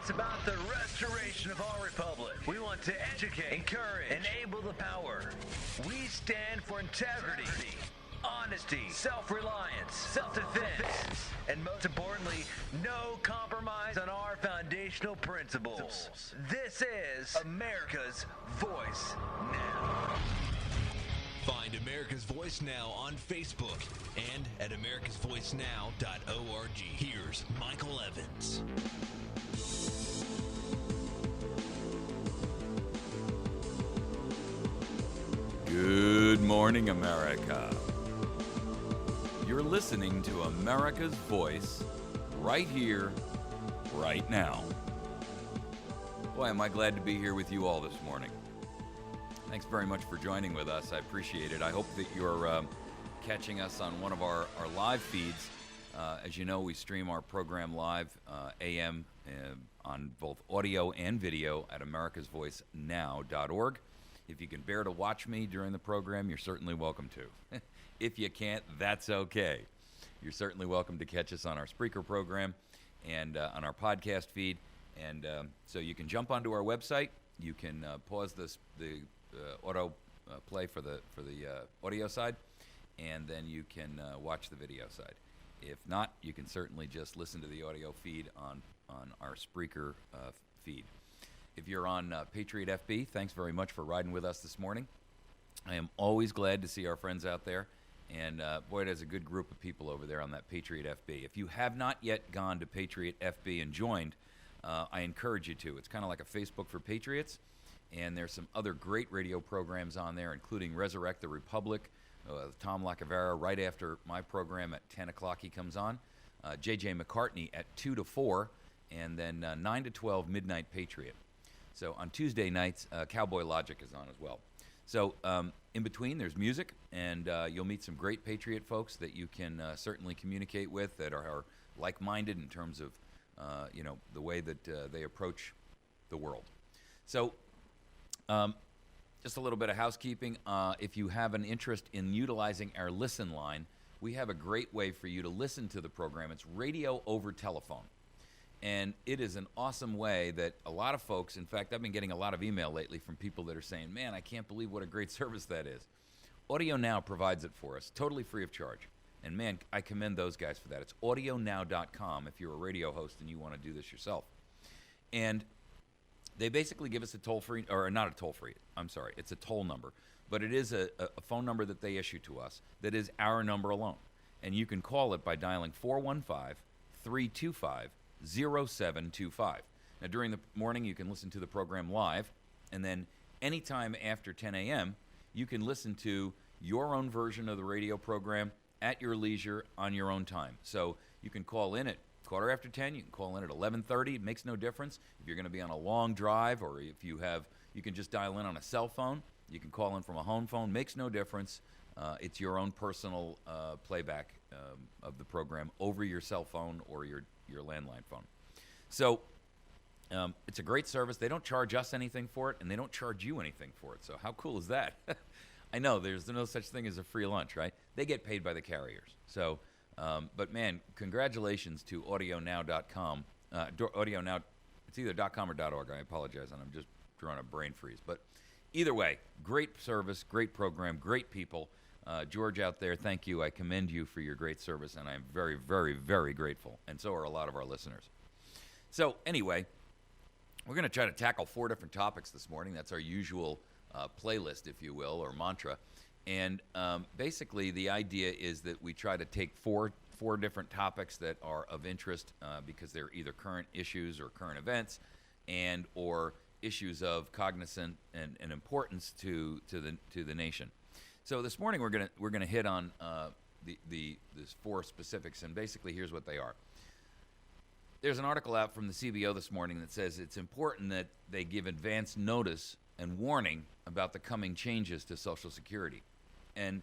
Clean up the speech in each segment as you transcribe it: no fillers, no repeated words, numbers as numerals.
It's about the restoration of our republic. We want to educate, encourage, enable the power. We stand for integrity, honesty, self-reliance, self-defense, and most importantly, no compromise on our foundational principles. This is America's Voice Now. Find America's Voice Now on Facebook and at americasvoicenow.org. Here's Michael Evans. Good morning, America. You're listening to America's Voice right here, right now. Boy, am I glad to be here with you all this morning. Thanks very much for joining with us. I appreciate it. I hope that you're catching us on one of our live feeds. As you know, we stream our program live AM on both audio and video at americasvoicenow.org. If you can bear to watch me during the program, you're certainly welcome to. If you can't, that's okay. You're certainly welcome to catch us on our Spreaker program and on our podcast feed. And so you can jump onto our website. You can pause the auto play for the audio side, and then you can watch the video side. If not, you can certainly just listen to the audio feed on our Spreaker feed. If you're on Patriot FB, thanks very much for riding with us this morning. I am always glad to see our friends out there, and boy, there's a good group of people over there on that Patriot FB. If you have not yet gone to Patriot FB and joined, I encourage you to. It's kind of like a Facebook for Patriots. And there's some other great radio programs on there, including Resurrect the Republic, Tom Lacavera right after my program at 10 o'clock he comes on, J.J. McCartney at 2 to 4, and then 9 to 12 Midnight Patriot. So on Tuesday nights, Cowboy Logic is on as well. So in between, there's music, and you'll meet some great Patriot folks that you can certainly communicate with that are like-minded in terms of the way that they approach the world. So just a little bit of housekeeping. If you have an interest in utilizing our listen line, we have a great way for you to listen to the program. It's radio over telephone. And it is an awesome way that a lot of folks, in fact, I've been getting a lot of email lately from people that are saying, man, I can't believe what a great service that is. Audio Now provides it for us, totally free of charge. And man, I commend those guys for that. It's audionow.com if you're a radio host and you want to do this yourself. And they basically give us a toll-free, or not a toll-free, I'm sorry, it's a toll number. But it is a phone number that they issue to us that is our number alone. And you can call it by dialing 415-325-0725. Now, during the morning, you can listen to the program live. And then anytime after 10 a.m., you can listen to your own version of the radio program at your leisure on your own time. So you can call in at 10:15, you can call in at 11:30. It makes no difference. If you're going to be on a long drive, or if you can just dial in on a cell phone. You can call in from a home phone. Makes no difference. It's your own personal playback of the program over your cell phone or your landline phone. So it's a great service. They don't charge us anything for it, and they don't charge you anything for it. So how cool is that? I know there's no such thing as a free lunch, right? They get paid by the carriers. So. But man, congratulations to audionow.com. AudioNow, it's either .com or .org. I apologize, and I'm just drawing a brain freeze. But either way, great service, great program, great people. George out there, thank you. I commend you for your great service, and I'm very, very, very grateful. And so are a lot of our listeners. So anyway, we're going to try to tackle 4 different topics this morning. That's our usual playlist, if you will, or mantra. And basically, the idea is that we try to take four different topics that are of interest because they're either current issues or current events, and or issues of cognizant and importance to the nation. So this morning we're gonna hit on these 4 specifics, and basically here's what they are. There's an article out from the CBO this morning that says it's important that they give advance notice and warning about the coming changes to Social Security. And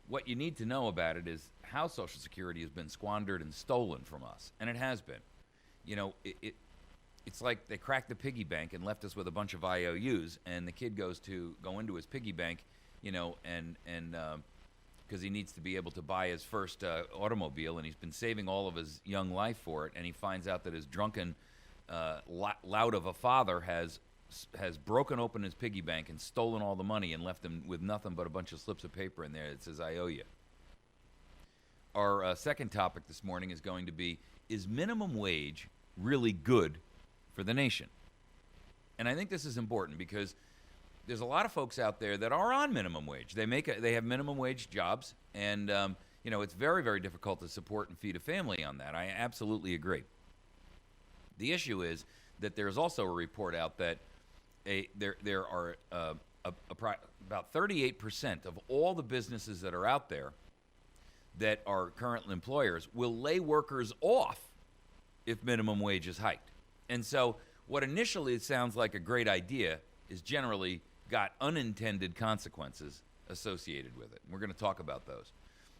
what you need to know about it is how Social Security has been squandered and stolen from us. And it has been. You know, it's like they cracked the piggy bank and left us with a bunch of IOUs, and the kid goes to go into his piggy bank, you know, and because he needs to be able to buy his first automobile, and he's been saving all of his young life for it, and he finds out that his drunken lout of a father has broken open his piggy bank and stolen all the money and left him with nothing but a bunch of slips of paper in there that says, I owe you. Our second topic this morning is going to be, is minimum wage really good for the nation? And I think this is important because there's a lot of folks out there that are on minimum wage. They have minimum wage jobs, and it's very, very difficult to support and feed a family on that. I absolutely agree. The issue is that there's also a report out that there are about 38% of all the businesses that are out there that are current employers will lay workers off if minimum wage is hiked. And so what initially sounds like a great idea is generally got unintended consequences associated with it. We're going to talk about those.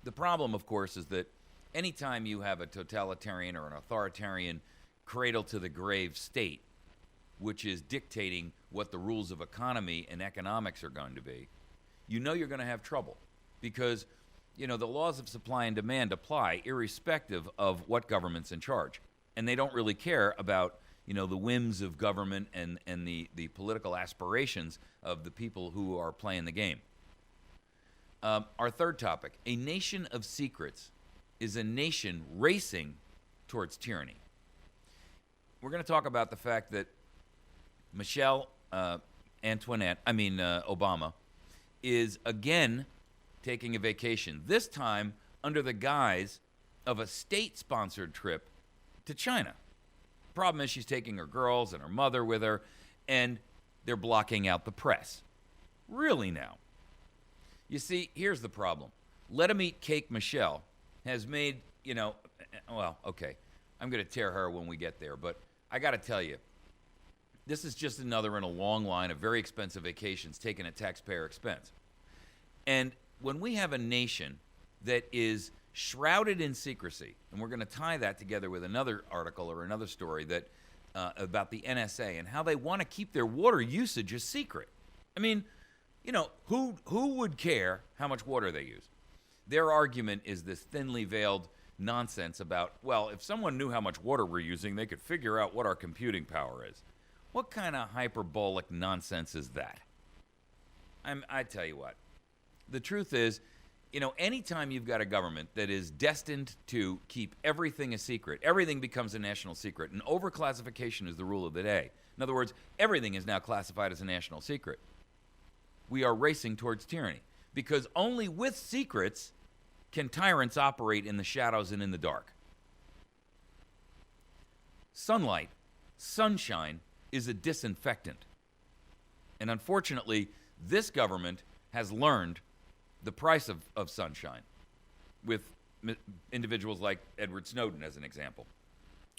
The problem, of course, is that anytime you have a totalitarian or an authoritarian cradle-to-the-grave state, which is dictating what the rules of economy and economics are going to be, you know you're going to have trouble because, the laws of supply and demand apply irrespective of what government's in charge. And they don't really care about, the whims of government and the political aspirations of the people who are playing the game. Our third topic, a nation of secrets is a nation racing towards tyranny. We're going to talk about the fact that Obama is again taking a vacation, this time under the guise of a state-sponsored trip to China. Problem is she's taking her girls and her mother with her, and they're blocking out the press. Really now? You see, here's the problem. Let 'em eat cake Michelle has made, okay, I'm going to tear her when we get there, but I got to tell you, this is just another in a long line of very expensive vacations taken at taxpayer expense. And when we have a nation that is shrouded in secrecy, and we're going to tie that together with another article or another story that about the NSA and how they want to keep their water usage a secret. I mean, who would care how much water they use? Their argument is this thinly veiled nonsense about, well, if someone knew how much water we're using, they could figure out what our computing power is. What kind of hyperbolic nonsense is that? I tell you what. The truth is, anytime you've got a government that is destined to keep everything a secret, everything becomes a national secret, and overclassification is the rule of the day. In other words, everything is now classified as a national secret. We are racing towards tyranny, because only with secrets can tyrants operate in the shadows and in the dark. Sunlight, sunshine, is a disinfectant. And unfortunately, this government has learned the price of sunshine with individuals like Edward Snowden as an example.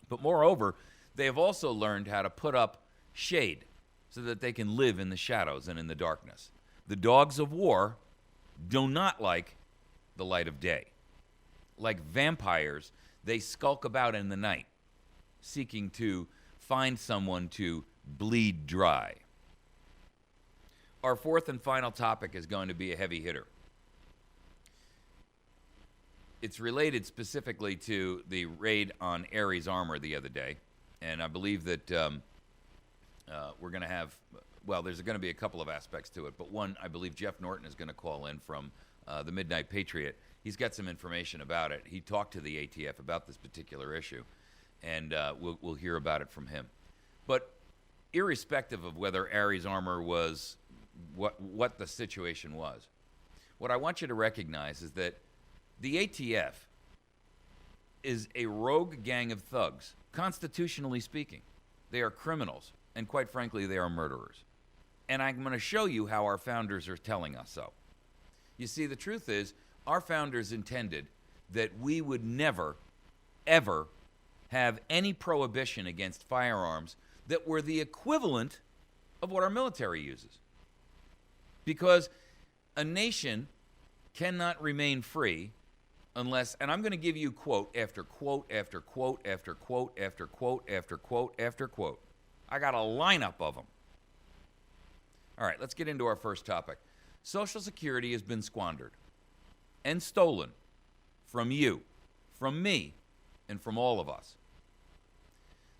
But moreover, they have also learned how to put up shade so that they can live in the shadows and in the darkness. The dogs of war do not like the light of day. Like vampires, they skulk about in the night, seeking to find someone to bleed dry. Our fourth and final topic is going to be a heavy hitter. It's related specifically to the raid on Ares Armor the other day, and I believe that we're going to have, there's going to be a couple of aspects to it, but one, I believe Jeff Norton is going to call in from the Midnight Patriot. He's got some information about it. He talked to the ATF about this particular issue, and we'll hear about it from him. But irrespective of whether Ares Armor was what the situation was, what I want you to recognize is that the ATF is a rogue gang of thugs, constitutionally speaking. They are criminals, and quite frankly, they are murderers. And I'm going to show you how our founders are telling us so. You see, the truth is, our founders intended that we would never, ever have any prohibition against firearms that were the equivalent of what our military uses. Because a nation cannot remain free unless, and I'm going to give you quote after quote after quote after quote after quote after quote after quote. I got a lineup of them. All right, let's get into our first topic. Social Security has been squandered and stolen from you, from me, and from all of us.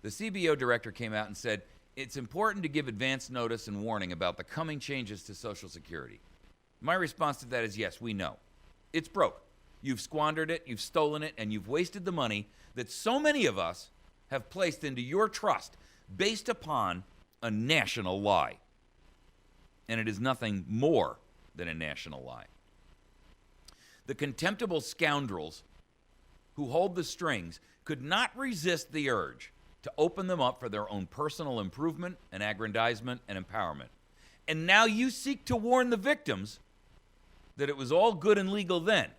The CBO director came out and said, it's important to give advance notice and warning about the coming changes to Social Security. My response to that is yes, we know. It's broke. You've squandered it, you've stolen it, and you've wasted the money that so many of us have placed into your trust based upon a national lie. And it is nothing more than a national lie. The contemptible scoundrels who hold the strings could not resist the urge to open them up for their own personal improvement and aggrandizement and empowerment. And now you seek to warn the victims that it was all good and legal then,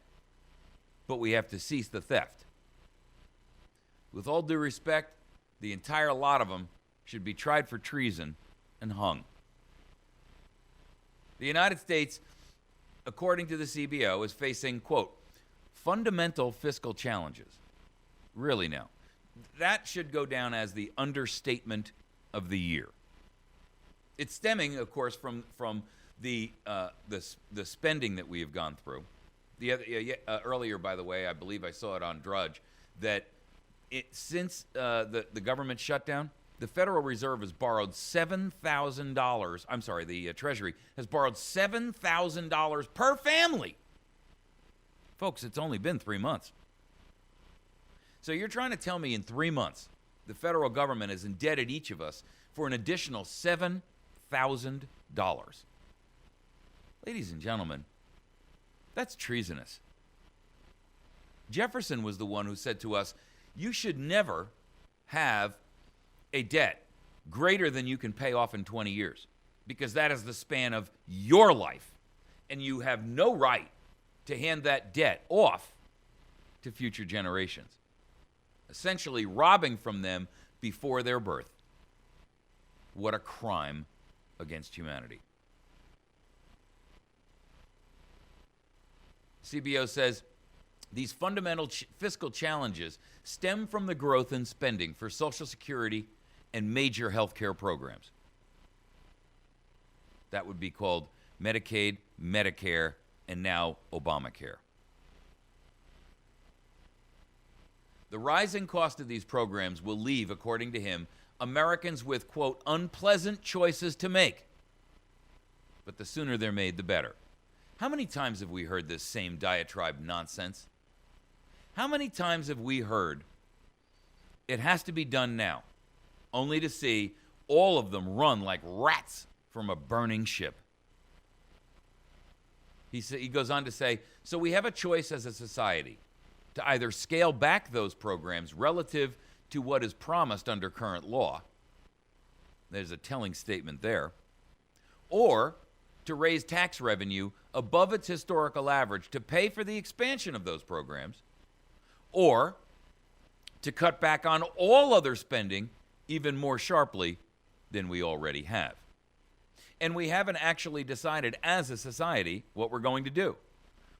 but we have to cease the theft. With all due respect, the entire lot of them should be tried for treason and hung. The United States, according to the CBO, is facing, quote, fundamental fiscal challenges. Really now. That should go down as the understatement of the year. It's stemming, of course, from the spending that we have gone through. Earlier, by the way, I believe I saw it on Drudge, that since the government shutdown, the Federal Reserve has borrowed $7,000. I'm sorry, the Treasury has borrowed $7,000 per family. Folks, it's only been 3 months. So you're trying to tell me in 3 months the federal government has indebted each of us for an additional $7,000. Ladies and gentlemen, that's treasonous. Jefferson was the one who said to us, you should never have a debt greater than you can pay off in 20 years, because that is the span of your life, and you have no right to hand that debt off to future generations, essentially robbing from them before their birth. What a crime against humanity. CBO says these fundamental fiscal challenges stem from the growth in spending for Social Security and major health care programs. That would be called Medicaid, Medicare, and now Obamacare. The rising cost of these programs will leave, according to him, Americans with, quote, unpleasant choices to make. But the sooner they're made, the better. How many times have we heard this same diatribe nonsense? How many times have we heard it has to be done now, only to see all of them run like rats from a burning ship? He goes on to say, so we have a choice as a society to either scale back those programs relative to what is promised under current law. There's a telling statement there. Or to raise tax revenue above its historical average to pay for the expansion of those programs, or to cut back on all other spending even more sharply than we already have. And we haven't actually decided as a society what we're going to do,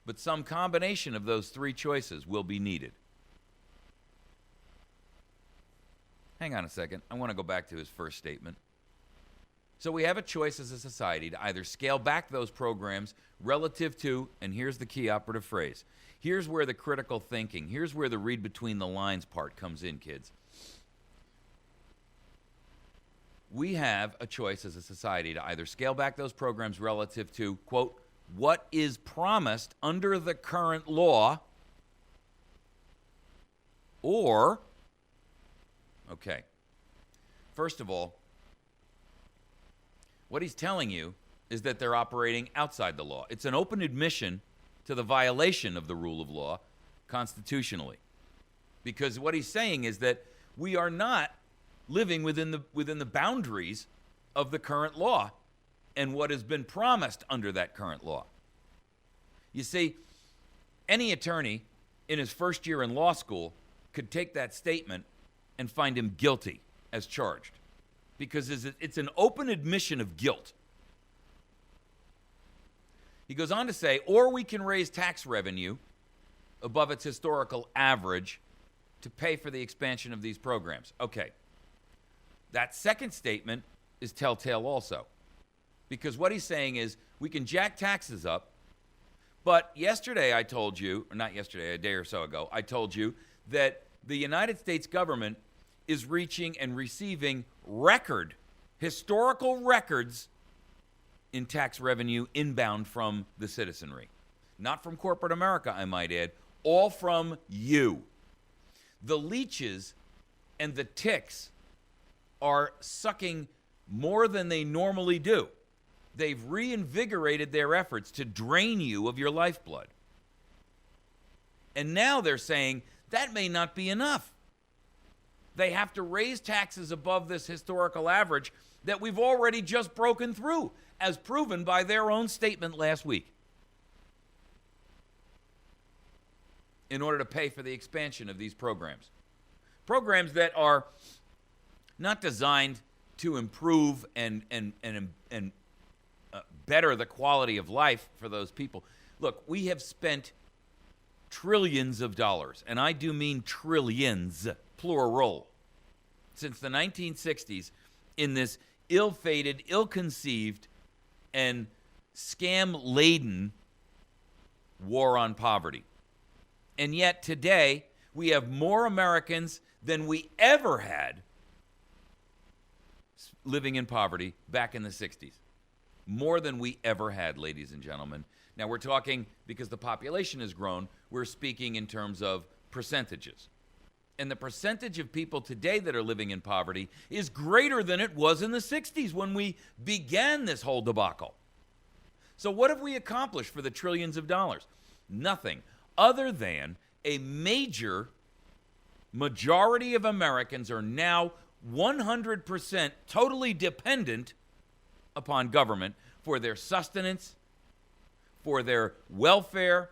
but some combination of those three choices will be needed. Hang on a second. I want to go back to his first statement. So we have a choice as a society to either scale back those programs relative to, and here's the key operative phrase, here's where the critical thinking, here's where the read between the lines part comes in, kids. We have a choice as a society to either scale back those programs relative to, quote, what is promised under the current law, or, okay, first of all, what he's telling you is that they're operating outside the law. It's an open admission to the violation of the rule of law constitutionally. Because what he's saying is that we are not living within the boundaries of the current law and what has been promised under that current law. You see, any attorney in his first year in law school could take that statement and find him guilty as charged, because it's an open admission of guilt. He goes on to say, or we can raise tax revenue above its historical average to pay for the expansion of these programs. Okay. That second statement is telltale also, because what he's saying is we can jack taxes up, but yesterday I told you, or not yesterday, a day or so ago, I told you that the United States government is reaching and receiving historical records in tax revenue inbound from the citizenry. Not from corporate America, I might add, all from you. The leeches and the ticks are sucking more than they normally do. They've reinvigorated their efforts to drain you of your lifeblood. And now they're saying that may not be enough. They have to raise taxes above this historical average that we've already just broken through, as proven by their own statement last week, in order to pay for the expansion of these programs. Programs that are not designed to improve and better the quality of life for those people. Look, we have spent trillions of dollars, and I do mean trillions, plural, since the 1960s in this ill-fated, ill-conceived, and scam-laden war on poverty. And yet today, we have more Americans than we ever had living in poverty back in the 60s. More than we ever had, ladies and gentlemen. Now, we're talking, because the population has grown, we're speaking in terms of percentages. And the percentage of people today that are living in poverty is greater than it was in the 60s when we began this whole debacle. So what have we accomplished for the trillions of dollars? Nothing, other than a majority of Americans are now 100% totally dependent upon government for their sustenance, for their welfare,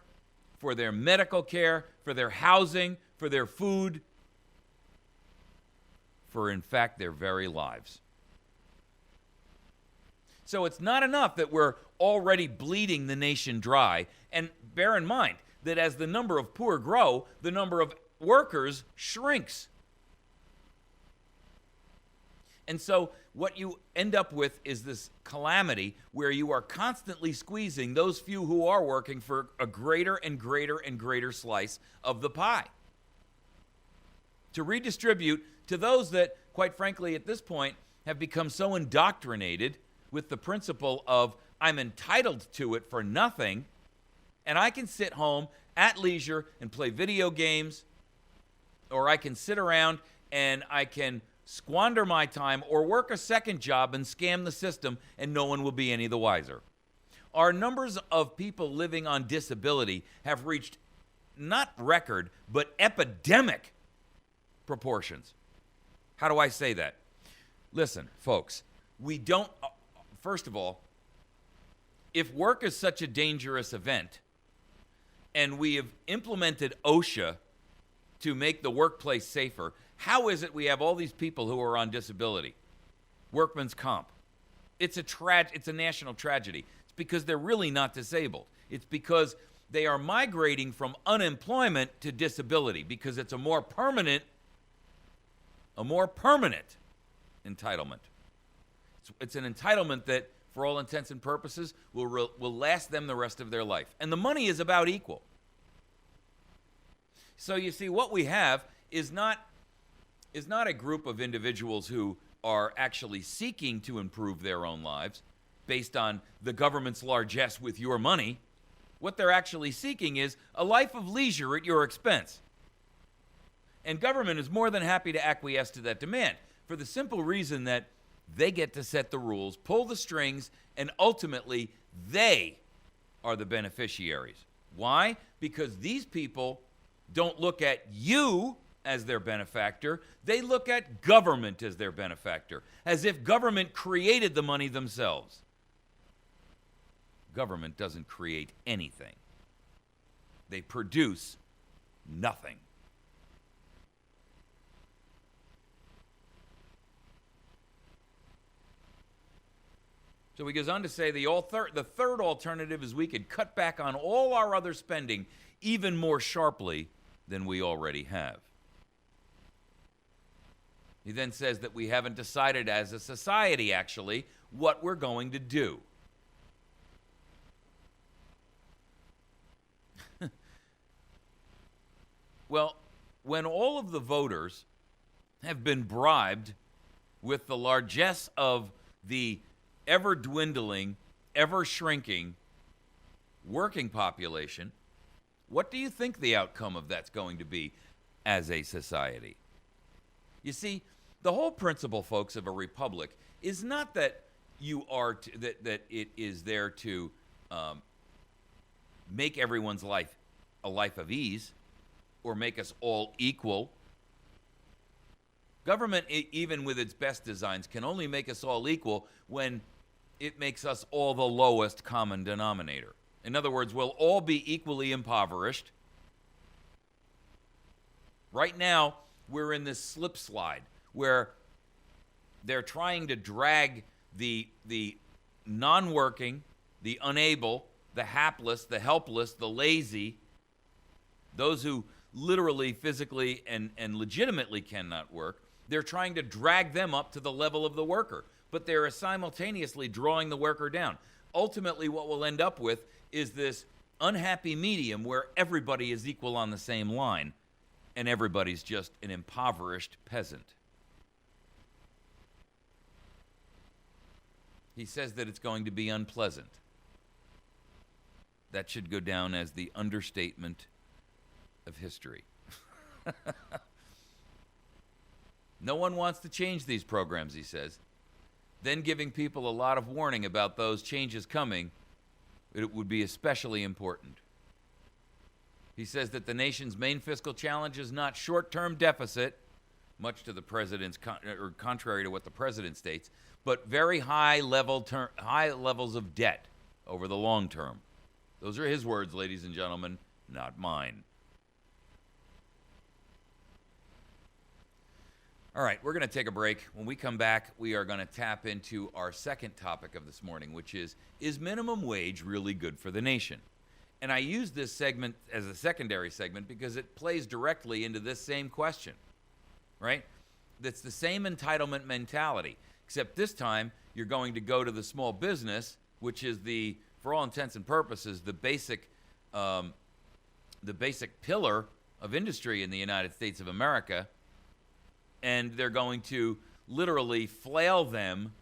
for their medical care, for their housing, for their food, for, in fact, their very lives. So it's not enough that we're already bleeding the nation dry. And bear in mind that as the number of poor grow, the number of workers shrinks. And so what you end up with is this calamity where you are constantly squeezing those few who are working for a greater and greater and greater slice of the pie, to redistribute to those that, quite frankly, at this point, have become so indoctrinated with the principle of I'm entitled to it for nothing, and I can sit home at leisure and play video games, or I can sit around and I can squander my time or work a second job and scam the system, and no one will be any the wiser. Our numbers of people living on disability have reached not record, but epidemic proportions. How do I say that? Listen, folks, we don't, first of all, if work is such a dangerous event, and we have implemented OSHA to make the workplace safer, how is it we have all these people who are on disability? Workman's comp. It's a national tragedy. It's because they're really not disabled. It's because they are migrating from unemployment to disability, because it's a more permanent entitlement. It's an entitlement that, for all intents and purposes, will last them the rest of their life. And the money is about equal. So you see, what we have is not a group of individuals who are actually seeking to improve their own lives based on the government's largesse with your money. What they're actually seeking is a life of leisure at your expense. And government is more than happy to acquiesce to that demand, for the simple reason that they get to set the rules, pull the strings, and ultimately they are the beneficiaries. Why? Because these people don't look at you as their benefactor. They look at government as their benefactor, as if government created the money themselves. Government doesn't create anything. They produce nothing. So he goes on to say the third alternative is we could cut back on all our other spending even more sharply than we already have. He then says that we haven't decided as a society, actually, what we're going to do. Well, when all of the voters have been bribed with the largesse of the ever-dwindling, ever-shrinking working population, what do you think the outcome of that's going to be as a society? You see, the whole principle, folks, of a republic is not that that it is there to make everyone's life a life of ease or make us all equal. Government, even with its best designs, can only make us all equal when it makes us all the lowest common denominator. In other words, we'll all be equally impoverished. Right now, we're in this slip slide where they're trying to drag the non-working, the unable, the hapless, the helpless, the lazy, those who literally, physically, and legitimately cannot work. They're trying to drag them up to the level of the worker, but they're simultaneously drawing the worker down. Ultimately, what we'll end up with is this unhappy medium where everybody is equal on the same line, and everybody's just an impoverished peasant. He says that it's going to be unpleasant. That should go down as the understatement of history. No one wants to change these programs, he says. Then giving people a lot of warning about those changes coming, it would be especially important. He says that the nation's main fiscal challenge is not short-term deficit, much to the president's or contrary to what the president states, but very high levels of debt over the long term. Those are his words, ladies and gentlemen, not mine. All right, we're going to take a break. When we come back, we are going to tap into our second topic of this morning, which is minimum wage really good for the nation? And I use this segment as a secondary segment because it plays directly into this same question, right? That's the same entitlement mentality, except this time you're going to go to the small business, which is for all intents and purposes, the basic pillar of industry in the United States of America, and they're going to literally flail them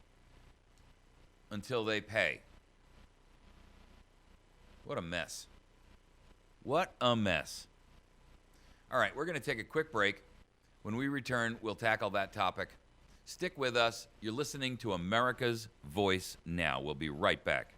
until they pay. What a mess. What a mess. All right, we're going to take a quick break. When we return, we'll tackle that topic. Stick with us. You're listening to America's Voice Now. We'll be right back.